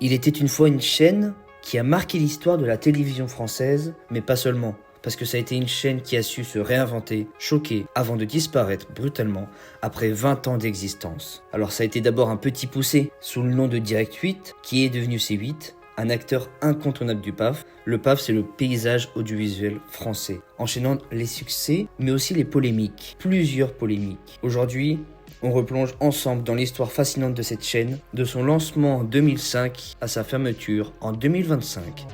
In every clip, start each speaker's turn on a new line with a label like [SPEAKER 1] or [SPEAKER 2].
[SPEAKER 1] Il était une fois une chaîne qui a marqué l'histoire de la télévision française, mais pas seulement. Parce que ça a été une chaîne qui a su se réinventer, choquer, avant de disparaître brutalement après 20 ans d'existence. Alors ça a été d'abord un petit poussé sous le nom de Direct 8, qui est devenu C8, un acteur incontournable du PAF. Le PAF, c'est le paysage audiovisuel français, enchaînant les succès, mais aussi les polémiques, plusieurs polémiques. Aujourd'hui, on replonge ensemble dans l'histoire fascinante de cette chaîne, de son lancement en 2005 à sa fermeture en 2025.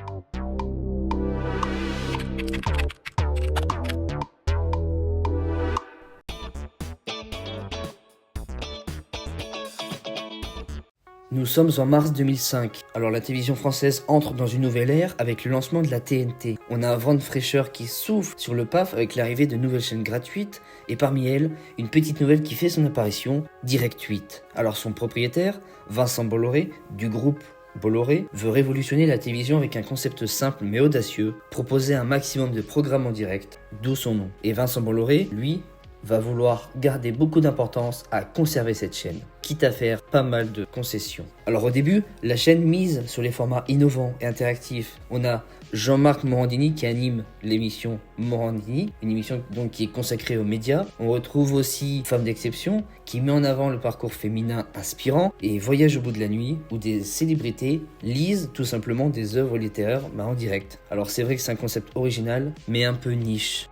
[SPEAKER 1] Nous sommes en mars 2005, alors la télévision française entre dans une nouvelle ère avec le lancement de la TNT. On a un vent de fraîcheur qui souffle sur le PAF avec l'arrivée de nouvelles chaînes gratuites, et parmi elles, une petite nouvelle qui fait son apparition, Direct 8. Alors son propriétaire, Vincent Bolloré, du groupe Bolloré, veut révolutionner la télévision avec un concept simple mais audacieux, proposer un maximum de programmes en direct, d'où son nom. Et Vincent Bolloré, lui, va vouloir garder beaucoup d'importance à conserver cette chaîne, quitte à faire pas mal de concessions. Alors au début, la chaîne mise sur les formats innovants et interactifs. On a Jean-Marc Morandini qui anime l'émission Morandini, une émission donc qui est consacrée aux médias. On retrouve aussi Femme d'exception qui met en avant le parcours féminin inspirant et Voyage au bout de la nuit où des célébrités lisent tout simplement des œuvres littéraires en direct. Alors c'est vrai que c'est un concept original mais un peu niche.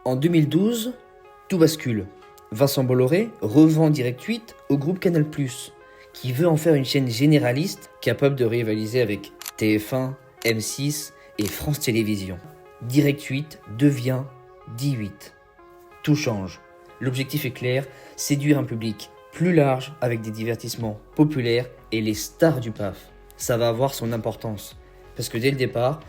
[SPEAKER 1] En 2012, tout bascule. Vincent Bolloré revend Direct 8 au groupe Canal+, qui veut en faire une chaîne généraliste capable de rivaliser avec TF1, M6 et France Télévisions. Direct 8 devient D8. Tout change. L'objectif est clair, séduire un public plus large avec des divertissements populaires et les stars du PAF. Ça va avoir son importance, parce que dès le départ,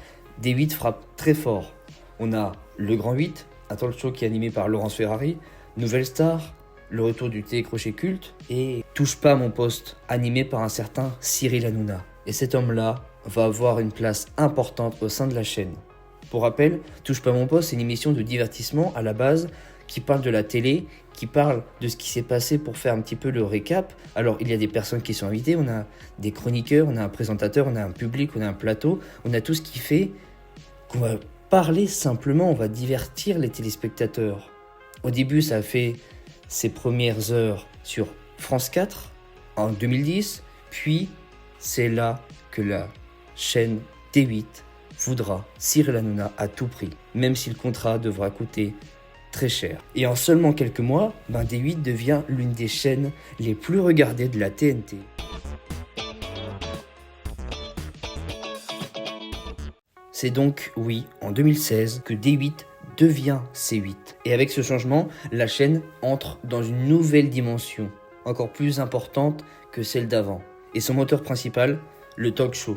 [SPEAKER 1] D8 frappe très fort. On a Le Grand 8, un talk show qui est animé par Laurence Ferrari, Nouvelle Star, le retour du télécrochet culte et Touche pas à mon poste, animé par un certain Cyril Hanouna. Et cet homme-là va avoir une place importante au sein de la chaîne. Pour rappel, Touche pas à mon poste, c'est une émission de divertissement à la base qui parle de la télé, qui parle de ce qui s'est passé pour faire un petit peu le récap. Alors il y a des personnes qui sont invitées, on a des chroniqueurs, on a un présentateur, on a un public, on a un plateau, on a tout ce qui fait qu'on va parler simplement, on va divertir les téléspectateurs. Au début, ça a fait ses premières heures sur France 4 en 2010, puis c'est là que la chaîne D8 voudra Cyril Hanouna à tout prix, même si le contrat devra coûter très cher. Et en seulement quelques mois, D8 devient l'une des chaînes les plus regardées de la TNT. C'est donc, oui, en 2016 que D8 devient C8. Et avec ce changement, la chaîne entre dans une nouvelle dimension, encore plus importante que celle d'avant. Et son moteur principal, le talk show.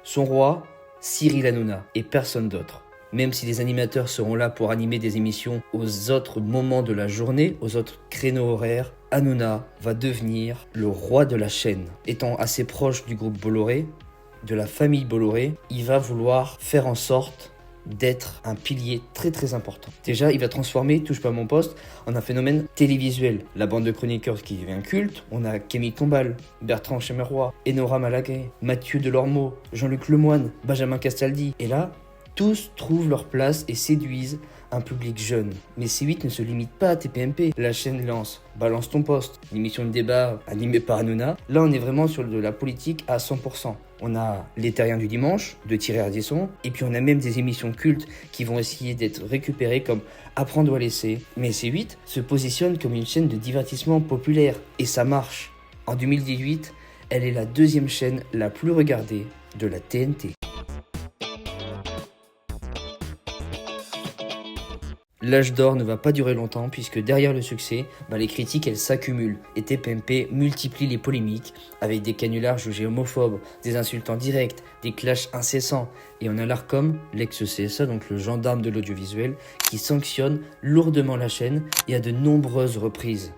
[SPEAKER 1] Son roi, Cyril Hanouna, et personne d'autre. Même si les animateurs seront là pour animer des émissions aux autres moments de la journée, aux autres créneaux horaires, Hanouna va devenir le roi de la chaîne. Étant assez proche du groupe Bolloré, de la famille Bolloré, il va vouloir faire en sorte d'être un pilier très très important. Déjà, il va transformer Touche pas à mon poste en un phénomène télévisuel. La bande de chroniqueurs qui devient culte, on a Camille Tombal, Bertrand Chameroy, Enora Malagré, Mathieu Delormeau, Jean-Luc Lemoyne, Benjamin Castaldi. Et là, tous trouvent leur place et séduisent un public jeune. Mais C8 ne se limite pas à TPMP. La chaîne lance Balance ton poste, une émission de débat animée par Hanouna. Là, on est vraiment sur de la politique à 100%. On a Les Terriens du dimanche de Thierry Ardisson, et puis on a même des émissions cultes qui vont essayer d'être récupérées comme Apprendre ou à laisser. Mais C8 se positionne comme une chaîne de divertissement populaire, et ça marche. En 2018, elle est la deuxième chaîne la plus regardée de la TNT. L'âge d'or ne va pas durer longtemps puisque derrière le succès, les critiques elles s'accumulent et TPMP multiplie les polémiques avec des canulars jugés homophobes, des insultes en direct, des clashs incessants. Et on a l'Arcom, l'ex-CSA, donc le gendarme de l'audiovisuel, qui sanctionne lourdement la chaîne et à de nombreuses reprises.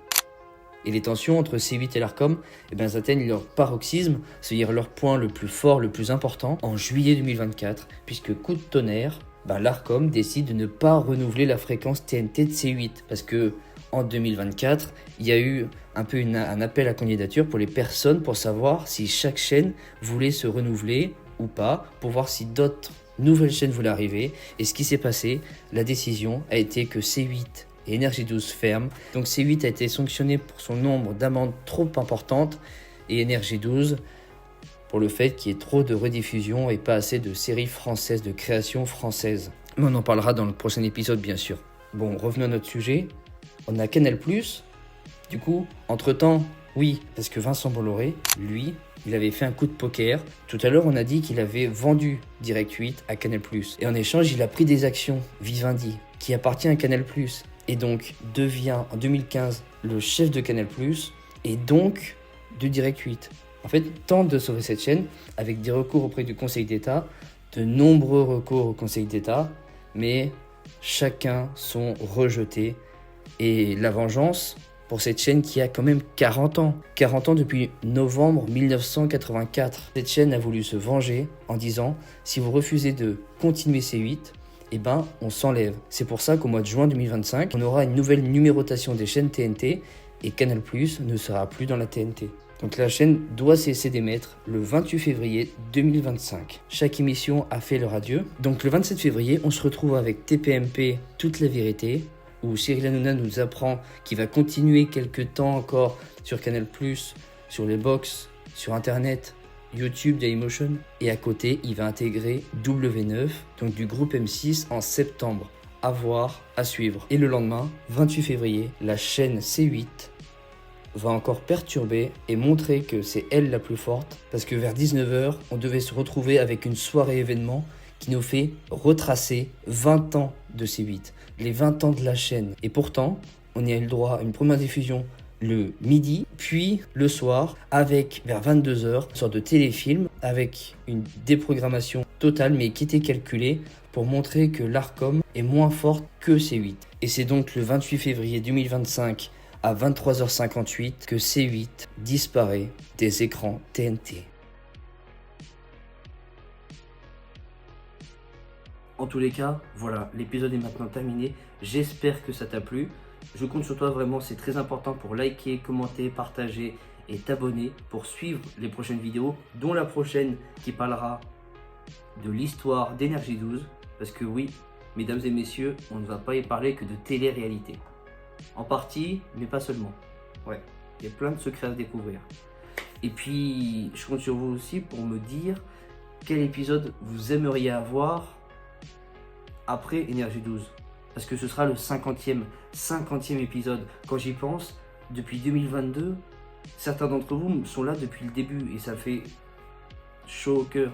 [SPEAKER 1] Et les tensions entre C8 et l'Arcom atteignent leur paroxysme, c'est-à-dire leur point le plus fort, le plus important, en juillet 2024, puisque coup de tonnerre, l'Arcom décide de ne pas renouveler la fréquence TNT de C8 parce que en 2024, il y a eu un peu un appel à candidature pour les personnes pour savoir si chaque chaîne voulait se renouveler ou pas, pour voir si d'autres nouvelles chaînes voulaient arriver. Et ce qui s'est passé, la décision a été que C8 et Énergie 12 ferment. Donc C8 a été sanctionné pour son nombre d'amendes trop importantes et Énergie 12 pour le fait qu'il y ait trop de rediffusion et pas assez de séries françaises, de créations françaises. Mais on en parlera dans le prochain épisode bien sûr. Bon, revenons à notre sujet. On a Canal+. Du coup, entre-temps, oui, parce que Vincent Bolloré, lui, il avait fait un coup de poker. Tout à l'heure, on a dit qu'il avait vendu Direct 8 à Canal+. Et en échange, il a pris des actions, Vivendi, qui appartient à Canal+. Et donc, devient en 2015 le chef de Canal+, et donc de Direct 8. En fait, tente de sauver cette chaîne avec des recours auprès du Conseil d'État, de nombreux recours au Conseil d'État, mais chacun sont rejetés. Et la vengeance pour cette chaîne qui a quand même 40 ans. 40 ans depuis novembre 1984. Cette chaîne a voulu se venger en disant « Si vous refusez de continuer C8, eh ben, on s'enlève ». C'est pour ça qu'au mois de juin 2025, on aura une nouvelle numérotation des chaînes TNT et Canal+ ne sera plus dans la TNT. Donc la chaîne doit cesser d'émettre le 28 février 2025. Chaque émission a fait leur adieu. Donc le 27 février, on se retrouve avec TPMP Toute la vérité, où Cyril Hanouna nous apprend qu'il va continuer quelques temps encore sur Canal+, sur les box, sur Internet, YouTube, Dailymotion. Et à côté, il va intégrer W9, donc du groupe M6 en septembre. À voir, à suivre. Et le lendemain, 28 février, la chaîne C8 va encore perturber et montrer que c'est elle la plus forte, parce que vers 19h, on devait se retrouver avec une soirée événement qui nous fait retracer 20 ans de C8, les 20 ans de la chaîne. Et pourtant, on y a eu le droit à une première diffusion le midi, puis le soir, avec vers 22h, une sorte de téléfilm, avec une déprogrammation totale, mais qui était calculée pour montrer que l'Arcom est moins forte que C8. Et c'est donc le 28 février 2025, à 23h58, que C8 disparaît des écrans TNT. En tous les cas, voilà, l'épisode est maintenant terminé. J'espère que ça t'a plu. Je compte sur toi vraiment, c'est très important pour liker, commenter, partager et t'abonner pour suivre les prochaines vidéos, dont la prochaine qui parlera de l'histoire d'Énergie 12. Parce que oui, mesdames et messieurs, on ne va pas y parler que de télé-réalité. En partie, mais pas seulement. Ouais, il y a plein de secrets à découvrir. Et puis, je compte sur vous aussi pour me dire quel épisode vous aimeriez avoir après Énergie 12. Parce que ce sera le 50e épisode. Quand j'y pense, depuis 2022, certains d'entre vous sont là depuis le début et ça fait chaud au cœur.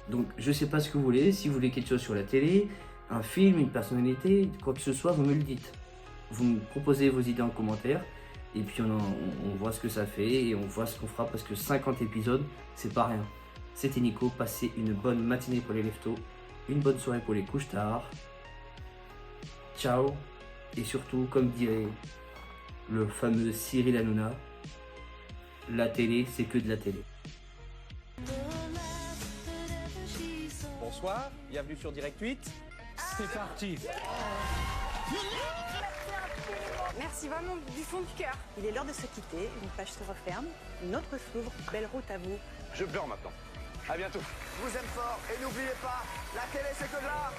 [SPEAKER 1] Donc, je sais pas ce que vous voulez. Si vous voulez quelque chose sur la télé, un film, une personnalité, quoi que ce soit, vous me le dites. Vous me proposez vos idées en commentaire et puis on voit ce que ça fait et on voit ce qu'on fera parce que 50 épisodes, c'est pas rien. C'était Nico, passez une bonne matinée pour les leftos, une bonne soirée pour les couches tard. Ciao et surtout, comme dirait le fameux Cyril Hanouna, la télé, c'est que de la télé.
[SPEAKER 2] Bonsoir, bienvenue sur Direct 8. C'est parti.
[SPEAKER 3] Merci vraiment du fond du cœur. Il est l'heure de se quitter. Une page se referme, une autre s'ouvre. Belle route à vous.
[SPEAKER 2] Je pleure maintenant. À bientôt.
[SPEAKER 4] Je vous aime fort et n'oubliez pas, la télé c'est que de l'art.